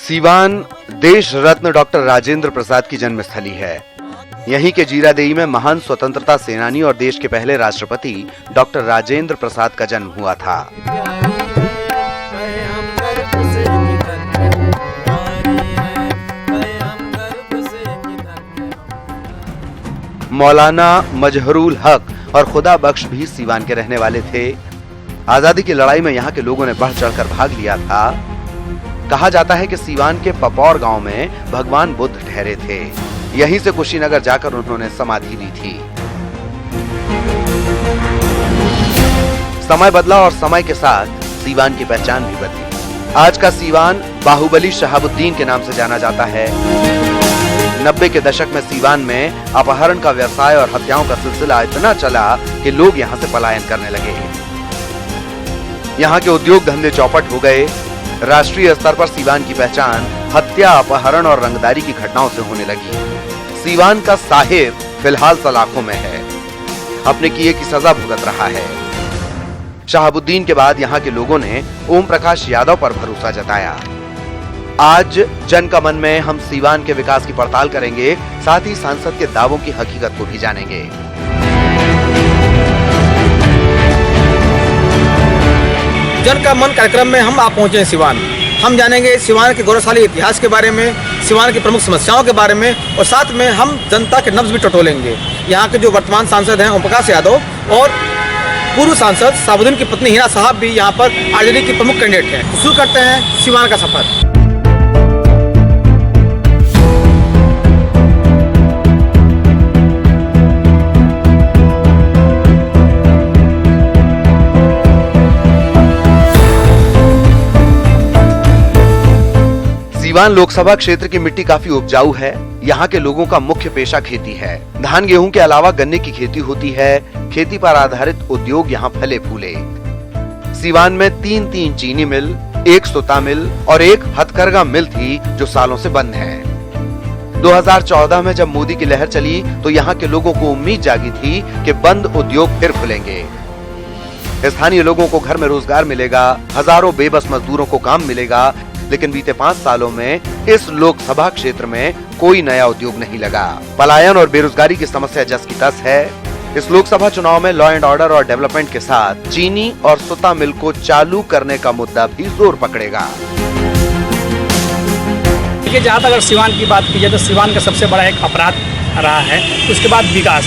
सीवान देश रत्न डॉक्टर राजेंद्र प्रसाद की जन्मस्थली है। यहीं के जीरादेई में महान स्वतंत्रता सेनानी और देश के पहले राष्ट्रपति डॉक्टर राजेंद्र प्रसाद का जन्म हुआ था। मौलाना मजहरुल हक और खुदा बख्श भी सीवान के रहने वाले थे। आजादी की लड़ाई में यहाँ के लोगों ने बढ़ चढ़कर भाग लिया था। कहा जाता है कि सीवान के पपौर गांव में भगवान बुद्ध ठहरे थे। यहीं से कुशीनगर जाकर उन्होंने समाधि ली थी। समय बदला और समय के साथ सीवान की पहचान भी बदली। आज का सीवान बाहुबली शहाबुद्दीन के नाम से जाना जाता है। 90 के दशक में सीवान में अपहरण का व्यवसाय और हत्याओं का सिलसिला इतना चला कि लोग यहां से पलायन करने लगे। यहां के उद्योग धंधे चौपट हो गए। राष्ट्रीय स्तर पर सीवान की पहचान हत्या, अपहरण और रंगदारी की घटनाओं से होने लगी। सीवान का साहिब फिलहाल सलाखों में है, अपने किए की सजा भुगत रहा है। शहाबुद्दीन के बाद यहाँ के लोगों ने ओम प्रकाश यादव पर भरोसा जताया। आज जन का मन में हम सीवान के विकास की पड़ताल करेंगे, साथ ही सांसद के दावों की हकीकत को भी जानेंगे। जन का मन कार्यक्रम में हम आप पहुंचे हैं सीवान। हम जानेंगे सीवान के गौरवशाली इतिहास के बारे में, सीवान की प्रमुख समस्याओं के बारे में और साथ में हम जनता के नब्ज भी टटोलेंगे। यहाँ के जो वर्तमान सांसद हैं ओम प्रकाश यादव और पूर्व सांसद शहाबुद्दीन की पत्नी हिना साहब भी यहाँ पर आरजेडी की प्रमुख कैंडिडेट हैं। शुरू करते हैं सीवान का सफर। सीवान लोकसभा क्षेत्र की मिट्टी काफी उपजाऊ है। यहाँ के लोगों का मुख्य पेशा खेती है। धान गेहूं के अलावा गन्ने की खेती होती है। खेती पर आधारित उद्योग यहाँ फले फूले। सीवान में 3 चीनी मिल, 1 सुता मिल और 1 हथकरघा मिल थी जो सालों से बंद है। 2014 में जब मोदी की लहर चली तो यहाँ के लोगों को उम्मीद जागी थी कि बंद उद्योग फिर खुलेंगे। स्थानीय लोगों को घर में रोजगार मिलेगा, हजारों बेबस मजदूरों को काम मिलेगा। लेकिन बीते 5 सालों में इस लोकसभा क्षेत्र में कोई नया उद्योग नहीं लगा। पलायन और बेरोजगारी की समस्या जस की तस है। इस लोकसभा चुनाव में लॉ एंड ऑर्डर और डेवलपमेंट के साथ चीनी और सुता मिल को चालू करने का मुद्दा भी जोर पकड़ेगा। देखिए, जहाँ तक अगर सीवान की बात की जाए तो सीवान का सबसे बड़ा एक अपराध रहा है। उसके बाद विकास।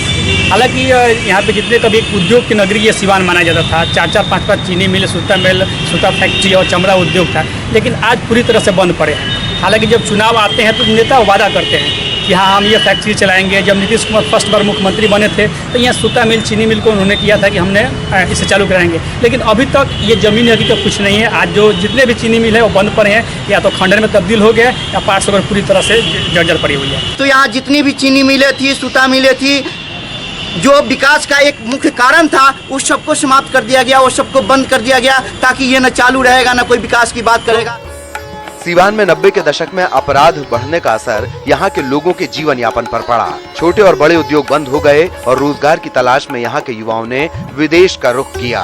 हालांकि यहाँ पे जितने कभी एक उद्योग की नगरी ये सीवान माना जाता था। 4-4, 5-5 चीनी मिल, सूता फैक्ट्री और चमड़ा उद्योग था, लेकिन आज पूरी तरह से बंद पड़े हैं। हालांकि जब चुनाव आते हैं तो नेता वादा करते हैं कि हाँ हम ये फैक्ट्री चलाएंगे। जब नीतीश कुमार फर्स्ट बार मुख्यमंत्री बने थे तो यहाँ सूता मिल, चीनी मिल को उन्होंने किया था कि हमने इसे चालू कराएंगे, लेकिन अभी तक ये जमीन हकीकत कुछ नहीं है। आज जो जितने भी चीनी मिल है वो बंद पड़े हैं, या तो खंडर में तब्दील हो गए या पार्ट्स वगैरह पूरी तरह से जर्जर पड़ी हुई है। तो यहाँ जितनी भी चीनी मिलें थी, सूता मिलें थी, जो विकास का एक मुख्य कारण था उस सबको समाप्त कर दिया गया, उस सबको बंद कर दिया गया, ताकि ये न चालू रहेगा न कोई विकास की बात करेगा। सीवान में 90 के दशक में अपराध बढ़ने का असर यहाँ के लोगों के जीवन यापन पर पड़ा। छोटे और बड़े उद्योग बंद हो गए और रोजगार की तलाश में यहाँ के युवाओं ने विदेश का रुख किया।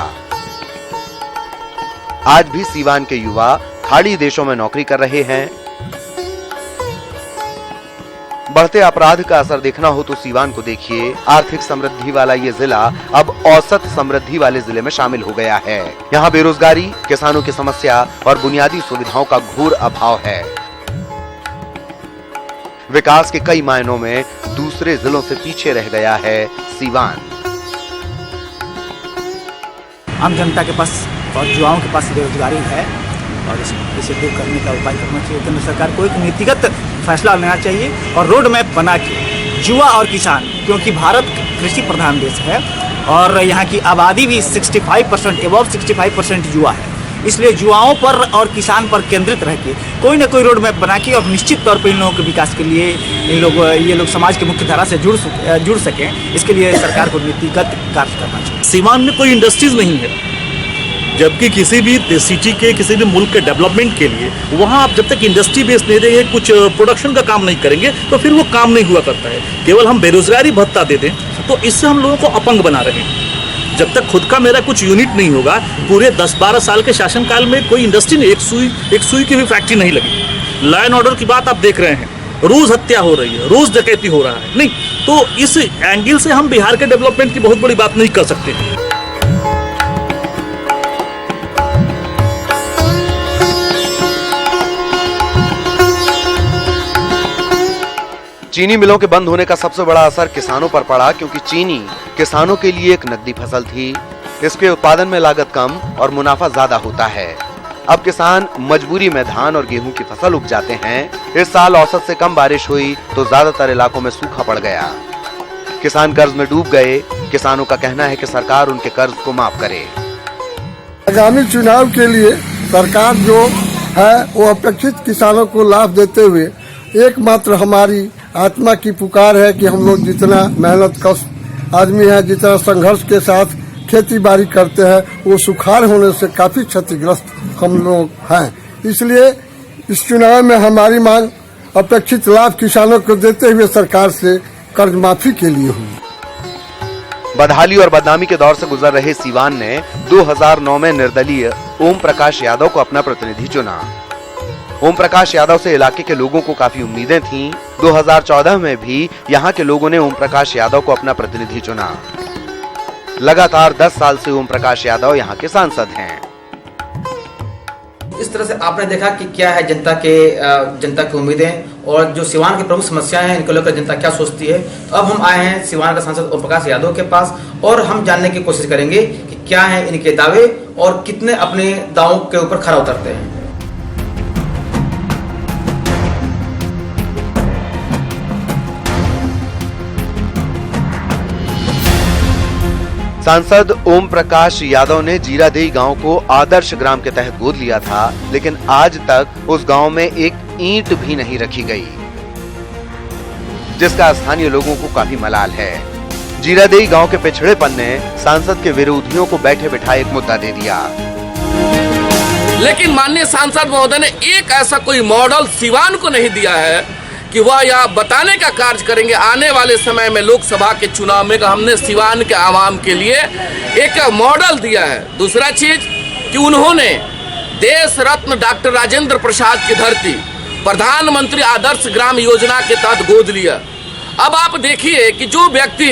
आज भी सीवान के युवा खाड़ी देशों में नौकरी कर रहे हैं। बढ़ते अपराध का असर देखना हो तो सीवान को देखिए। आर्थिक समृद्धि वाला ये जिला अब औसत समृद्धि वाले जिले में शामिल हो गया है। यहाँ बेरोजगारी, किसानों की समस्या और बुनियादी सुविधाओं का घोर अभाव है। विकास के कई मायनों में दूसरे जिलों से पीछे रह गया है सीवान। आम जनता के पास और युवाओं के पास बेरोजगारी है और इसे दूर करने का उपाय करना चाहिए। केंद्र सरकार को एक नीतिगत फैसला लेना चाहिए और रोड मैप बना के युवा और किसान, क्योंकि भारत कृषि प्रधान देश है और यहाँ की आबादी भी 65% एबव 65% युवा है, इसलिए युवाओं पर और किसान पर केंद्रित रह के कोई ना कोई रोड मैप बना के और निश्चित तौर पर इन लोगों के विकास के लिए ये लोग समाज की मुख्य धारा से जुड़ सकें। इसके लिए सरकार को नीतिगत कार्य करना चाहिए। सीवान में कोई इंडस्ट्रीज नहीं है, जबकि किसी भी सिटी के, किसी भी मुल्क के डेवलपमेंट के लिए वहाँ आप जब तक इंडस्ट्री बेस नहीं देंगे, कुछ प्रोडक्शन का काम नहीं करेंगे तो फिर वो काम नहीं हुआ करता है। केवल हम बेरोजगारी भत्ता दे दें तो इससे हम लोगों को अपंग बना रहे हैं। जब तक खुद का मेरा कुछ यूनिट नहीं होगा, पूरे 10-12 साल के शासनकाल में कोई इंडस्ट्री नहीं, एक सुई की भी फैक्ट्री नहीं लगी। लॉ एंड ऑर्डर की बात आप देख रहे हैं, रोज हत्या हो रही है, रोज डकैती हो रहा है, नहीं तो इस एंगल से हम बिहार के डेवलपमेंट की बहुत बड़ी बात नहीं कर सकते। चीनी मिलों के बंद होने का सबसे बड़ा असर किसानों पर पड़ा, क्योंकि चीनी किसानों के लिए एक नकदी फसल थी। इसके उत्पादन में लागत कम और मुनाफा ज्यादा होता है। अब किसान मजबूरी में धान और गेहूं की फसल उपजाते हैं। इस साल औसत से कम बारिश हुई तो ज्यादातर इलाकों में सूखा पड़ गया। किसान कर्ज में डूब गए। किसानों का कहना है कि सरकार उनके कर्ज को माफ करे। आगामी चुनाव के लिए सरकार जो है वो अपेक्षित किसानों को लाभ देते हुए एकमात्र हमारी आत्मा की पुकार है कि हम लोग जितना मेहनत कश आदमी है, जितना संघर्ष के साथ खेती बाड़ी करते हैं, वो सुखाड़ होने से काफी क्षतिग्रस्त हम लोग हैं। इसलिए इस चुनाव में हमारी मांग अपेक्षित लाभ किसानों को देते हुए सरकार से कर्ज माफी के लिए हुई। बदहाली और बदनामी के दौर से गुजर रहे सीवान ने 2009 में निर्दलीय ओम प्रकाश यादव को अपना प्रतिनिधि चुना। ओम प्रकाश यादव से इलाके के लोगों को काफी उम्मीदें थीं। 2014 में भी यहां के लोगों ने ओम प्रकाश यादव को अपना प्रतिनिधि चुना। लगातार 10 साल से ओम प्रकाश यादव यहां के सांसद हैं। इस तरह से आपने देखा कि क्या है जनता की उम्मीदें और जो सिवान की प्रमुख समस्याएं हैं, इनको लेकर जनता क्या सोचती है। तो अब हम आए हैं सिवान के सांसद ओम प्रकाश यादव के पास और हम जानने की कोशिश करेंगे कि क्या है इनके दावे और कितने अपने दावों के ऊपर खरा उतरते हैं। सांसद ओम प्रकाश यादव ने जीरादेई गांव को आदर्श ग्राम के तहत गोद लिया था, लेकिन आज तक उस गांव में एक ईंट भी नहीं रखी गई, जिसका स्थानीय लोगों को काफी मलाल है। जीरादेई गांव के पिछड़ेपन ने सांसद के विरोधियों को बैठे बिठाए एक मुद्दा दे दिया। लेकिन माननीय सांसद महोदय ने एक ऐसा कोई मॉडल सिवान को नहीं दिया है कि वह यह बताने का कार्य करेंगे आने वाले समय में लोकसभा के चुनाव में हमने सिवान के आवाम के लिए एक मॉडल दिया है। दूसरा चीज कि उन्होंने देश रत्न डॉक्टर राजेंद्र प्रसाद की धरती प्रधानमंत्री आदर्श ग्राम योजना के तहत गोद लिया। अब आप देखिए कि जो व्यक्ति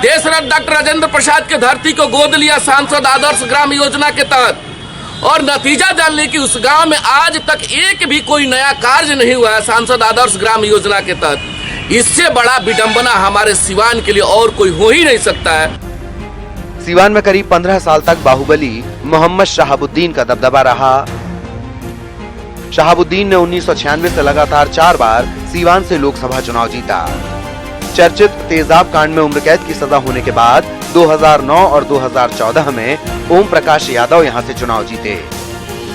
देश रत्न डॉक्टर राजेंद्र प्रसाद की धरती को गोद लिया सांसद आदर्श ग्राम योजना के तहत, और नतीजा जान ले कि उस गांव में आज तक एक भी कोई नया कार्य नहीं हुआ है सांसद आदर्श ग्राम योजना के तहत। इससे बड़ा विडंबना हमारे सिवान के लिए और कोई हो ही नहीं सकता है। सिवान में करीब 15 साल तक बाहुबली मोहम्मद शहाबुद्दीन का दबदबा रहा। शहाबुद्दीन ने 1996 से लगातार 4 बार सिवान से लोकसभा चुनाव जीता। चर्चित तेजाब कांड में उम्र कैद की सजा होने के बाद 2009 और 2014 में ओम प्रकाश यादव यहां से चुनाव जीते।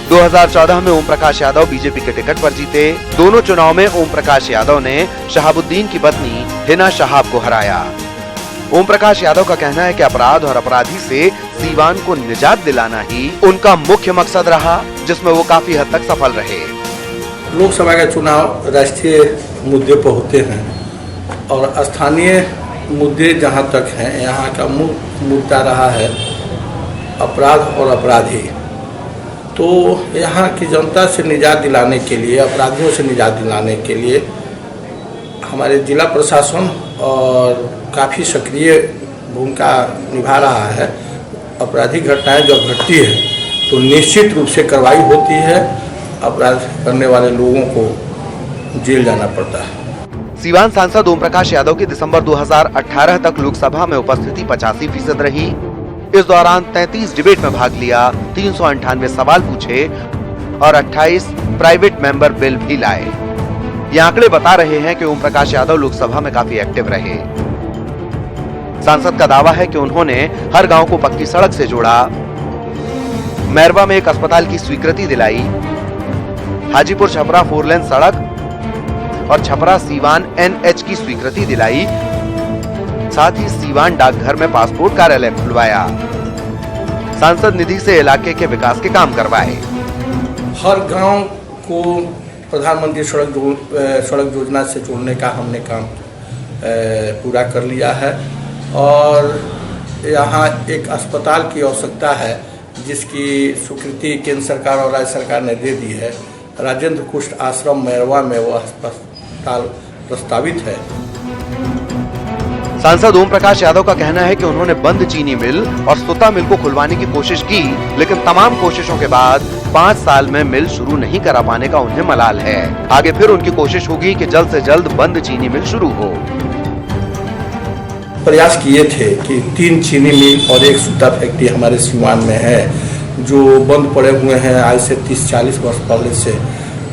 2014 में ओम प्रकाश यादव बीजेपी के टिकट पर जीते। दोनों चुनाव में ओम प्रकाश यादव ने शहाबुद्दीन की पत्नी हिना शहाब को हराया। ओम प्रकाश यादव का कहना है कि अपराध और अपराधी से सीवान को निजात दिलाना ही उनका मुख्य मकसद रहा, जिसमें वो काफी हद तक सफल रहे। लोकसभा का चुनाव राष्ट्रीय मुद्दे पर होते हैं और स्थानीय मुद्दे जहाँ तक हैं, यहाँ का मुद्दा रहा है अपराध और अपराधी। तो यहाँ की जनता से निजात दिलाने के लिए, अपराधियों से निजात दिलाने के लिए हमारे जिला प्रशासन और काफ़ी सक्रिय भूमिका निभा रहा है। आपराधिक घटनाएं जब घटती है तो निश्चित रूप से कार्रवाई होती है, अपराध करने वाले लोगों को जेल जाना पड़ता है। सीवान सांसद ओम प्रकाश यादव की दिसंबर 2018 तक लोकसभा में उपस्थिति 85% रही। इस दौरान 33 डिबेट में भाग लिया, 398 सवाल पूछे और 28 प्राइवेट मेंबर बिल भी लाए। ये आंकड़े बता रहे हैं कि ओम प्रकाश यादव लोकसभा में काफी एक्टिव रहे। सांसद का दावा है कि उन्होंने हर गांव को पक्की सड़क से जोड़ा, मैरवा में एक अस्पताल की स्वीकृति दिलाई, हाजीपुर छपरा 4 लेन सड़क और छपरा सीवान NH की स्वीकृति दिलाई। साथ ही सीवान डाकघर में पासपोर्ट कार्यालय खुलवाया। सांसद निधि से इलाके के विकास के काम करवाए। हर गांव को प्रधानमंत्री सड़क योजना से जोड़ने का हमने काम पूरा कर लिया है और यहाँ एक अस्पताल की आवश्यकता है जिसकी स्वीकृति केंद्र सरकार और राज्य सरकार ने दे दी है। राजेंद्र कुष्ठ आश्रम मैरवा में वो अस्पताल प्रस्तावित है। सांसद ओम प्रकाश यादव का कहना है कि उन्होंने बंद चीनी मिल और सुता मिल को खुलवाने की कोशिश की, लेकिन तमाम कोशिशों के बाद 5 साल में मिल शुरू नहीं करा पाने का उन्हें मलाल है। आगे फिर उनकी कोशिश होगी कि जल्द से जल्द बंद चीनी मिल शुरू हो। प्रयास किए थे कि 3 चीनी मिल और 1 सूता फैक्ट्री हमारे सीवान में है, जो बंद पड़े हुए हैं आज से 30-40 वर्ष पहले से।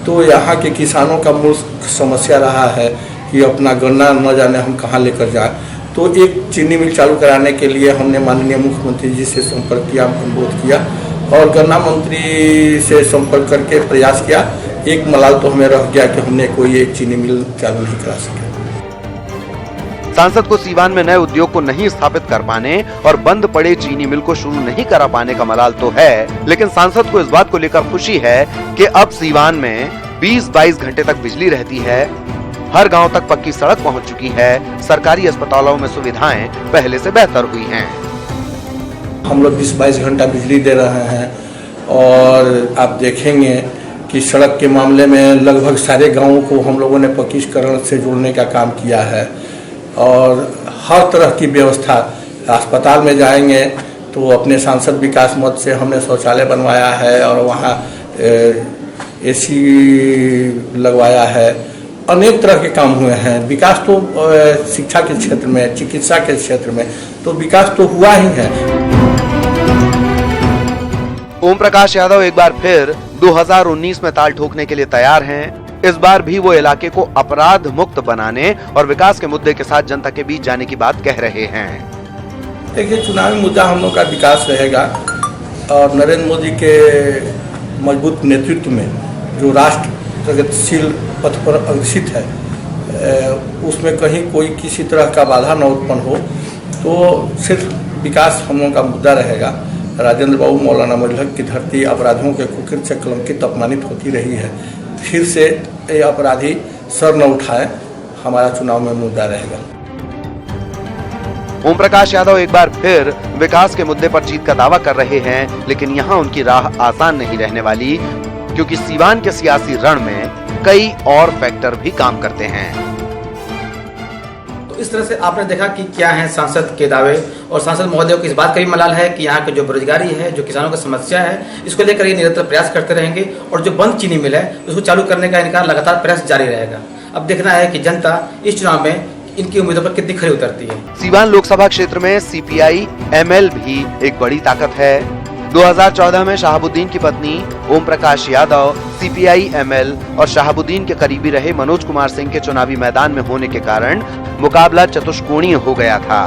तो यहाँ के किसानों का मूल समस्या रहा है कि अपना गन्ना न जाने हम कहाँ लेकर जाए। तो एक चीनी मिल चालू कराने के लिए हमने माननीय मुख्यमंत्री जी से संपर्क किया, अनुरोध किया और गन्ना मंत्री से संपर्क करके प्रयास किया। एक मलाल तो हमें रह गया कि हमने कोई एक चीनी मिल चालू नहीं करा सके। सांसद को सीवान में नए उद्योग को नहीं स्थापित कर पाने और बंद पड़े चीनी मिल को शुरू नहीं करा पाने का मलाल तो है, लेकिन सांसद को इस बात को लेकर खुशी है कि अब सीवान में 20-22 घंटे तक बिजली रहती है, हर गांव तक पक्की सड़क पहुंच चुकी है, सरकारी अस्पतालों में सुविधाएं पहले से बेहतर हुई हैं। हम लोग 20-22 घंटा बिजली दे रहे हैं और आप देखेंगे कि सड़क के मामले में लगभग सारे गांवों को हम लोगों ने पक्कीकरण से जोड़ने का काम किया है और हर तरह की व्यवस्था। अस्पताल में जाएंगे तो अपने सांसद विकास मद से हमने शौचालय बनवाया है और वहाँ AC लगवाया है। अनेक तरह के काम हुए हैं। विकास तो शिक्षा के क्षेत्र में, चिकित्सा के क्षेत्र में तो विकास तो हुआ ही है। ओम प्रकाश यादव एक बार फिर 2019 में ताल ठोकने के लिए तैयार हैं। इस बार भी वो इलाके को अपराध मुक्त बनाने और विकास के मुद्दे के साथ जनता के बीच जाने की बात कह रहे हैं। देखिए, चुनावी मुद्दा हम लोग का विकास रहेगा और नरेंद्र मोदी के मजबूत नेतृत्व में जो राष्ट्र प्रगतिशील पथ पर अग्रसित है, उसमें कहीं कोई किसी तरह का बाधा न उत्पन्न हो, तो सिर्फ विकास हम लोगों का मुद्दा रहेगा। राजेंद्र बाबू मौलाना मजहब की धरती अपराधियों के कुकृत्य से कलंकित अपमानित होती रही है। फिर से ये अपराधी सर न उठाए, हमारा चुनाव में मुद्दा रहेगा। ओम प्रकाश यादव एक बार फिर विकास के मुद्दे पर जीत का दावा कर रहे हैं, लेकिन यहाँ उनकी राह आसान नहीं रहने वाली, क्योंकि सीवान के सियासी रण में कई और फैक्टर भी काम करते हैं। तो इस तरह से आपने देखा कि क्या है सांसद के दावे और सांसद महोदय को इस बात का भी मलाल है कि यहाँ की जो बेरोजगारी है, जो किसानों की समस्या है, इसको लेकर ये निरंतर प्रयास करते रहेंगे और जो बंद चीनी मिल है उसको चालू करने का इनका लगातार प्रयास जारी रहेगा। अब देखना है कि जनता इस चुनाव में इनकी उम्मीदों पर कितनी खरी उतरती है। सीवान लोकसभा क्षेत्र में CPI-ML भी एक बड़ी ताकत है। 2014 में शहाबुद्दीन की पत्नी ओम प्रकाश यादव CPI-ML और शहाबुद्दीन के करीबी रहे मनोज कुमार सिंह के चुनावी मैदान में होने के कारण मुकाबला चतुष्कोणीय हो गया था।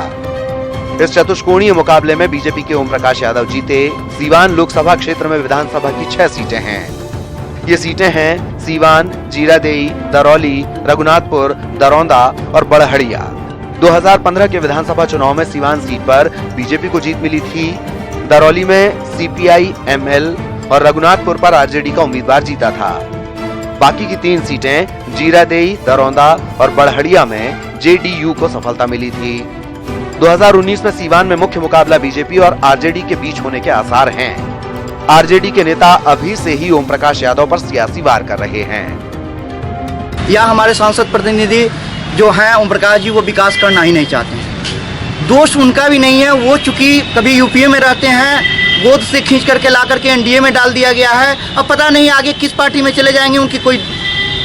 इस चतुष्कोणीय मुकाबले में बीजेपी के ओम प्रकाश यादव जीते। सीवान लोकसभा क्षेत्र में विधानसभा की 6 सीटें हैं। ये सीटें हैं सीवान, जीरादेई, दरौली, रघुनाथपुर, दरौंदा और बड़हड़िया। 2015 के विधानसभा चुनाव में सीवान सीट पर बीजेपी को जीत मिली थी। दरौली में CPI-ML और रघुनाथपुर पर RJD का उम्मीदवार जीता था। बाकी की 3 सीटें जीरादेई, दरौंदा और बड़हड़िया में JDU को सफलता मिली थी। 2019 में सीवान में मुख्य मुकाबला बीजेपी और RJD के बीच होने के आसार हैं। RJD के नेता अभी से ही ओम प्रकाश यादव पर सियासी वार कर रहे हैं। या हमारे सांसद प्रतिनिधि जो हैं ओम प्रकाश जी, वो विकास करना ही नहीं चाहते हैं। दोष उनका भी नहीं है, वो चूंकि कभी यूपीए में रहते हैं, गोद से खींच करके ला करके NDA में डाल दिया गया है। अब पता नहीं आगे किस पार्टी में चले जाएंगे, उनकी कोई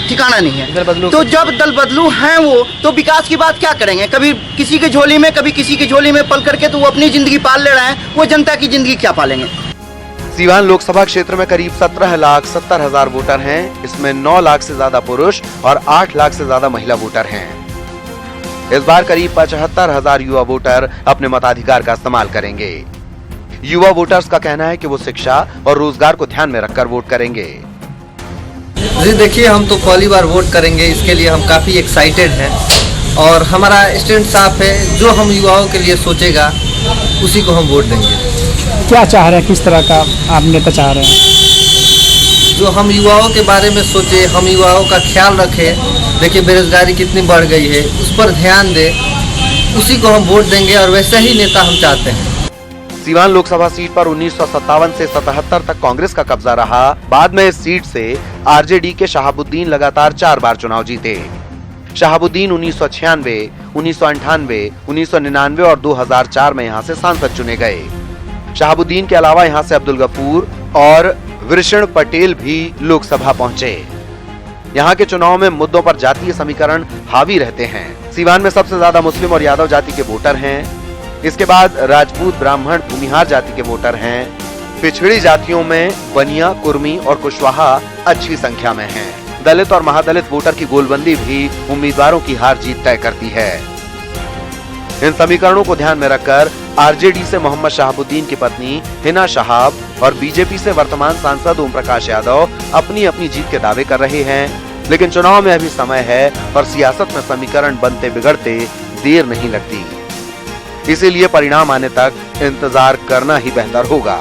ठिकाना नहीं है। तो जब दल बदलू हैं वो, तो विकास की बात क्या करेंगे? कभी किसी की झोली में, कभी किसी की झोली में पल करके तो वो अपनी जिंदगी पाल ले रहे हैं, वो जनता की जिंदगी क्या पालेंगे? सीवान लोकसभा क्षेत्र में करीब 17,70,000 वोटर हैं। इसमें 9 लाख से ज्यादा पुरुष और 8 लाख से ज्यादा महिला वोटर हैं। इस बार करीब 75,000 युवा वोटर अपने मताधिकार का इस्तेमाल करेंगे। युवा वोटर्स का कहना है कि वो शिक्षा और रोजगार को ध्यान में रखकर वोट करेंगे। जी देखिए, हम तो पहली बार वोट करेंगे, इसके लिए हम काफ़ी एक्साइटेड हैं और हमारा स्टैंड साफ है। जो हम युवाओं के लिए सोचेगा उसी को हम वोट देंगे। क्या चाह रहे हैं, किस तरह का आप नेता चाह रहे हैं? जो हम युवाओं के बारे में सोचे, हम युवाओं का ख्याल रखें। देखिए बेरोजगारी कितनी बढ़ गई है, उस पर ध्यान दें, उसी को हम वोट देंगे और वैसे ही नेता हम चाहते हैं। सीवान लोकसभा सीट पर 1957 से 77 तक कांग्रेस का कब्जा रहा। बाद में इस सीट से आरजेडी के शहाबुद्दीन लगातार 4 बार चुनाव जीते। शहाबुद्दीन 1996, 1998, 1999 और 2004 में यहां से सांसद चुने गए। शहाबुद्दीन के अलावा यहां से अब्दुल गफूर और वृषण पटेल भी लोकसभा पहुंचे। यहाँ के चुनाव में मुद्दों पर जातीय समीकरण हावी रहते हैं। सीवान में सबसे ज्यादा मुस्लिम और यादव जाति के वोटर हैं। इसके बाद राजपूत, ब्राह्मण, भूमिहार जाति के वोटर हैं। पिछड़ी जातियों में बनिया, कुर्मी और कुशवाहा अच्छी संख्या में हैं। दलित और महादलित वोटर की गोलबंदी भी उम्मीदवारों की हार जीत तय करती है। इन समीकरणों को ध्यान में रखकर आरजेडी से मोहम्मद शहाबुद्दीन की पत्नी हिना शहाब और बीजेपी से वर्तमान सांसद ओम प्रकाश यादव अपनी अपनी जीत के दावे कर रहे हैं। लेकिन चुनाव में अभी समय है और सियासत में समीकरण बनते बिगड़ते देर नहीं लगती। इसीलिए परिणाम आने तक इंतजार करना ही बेहतर होगा।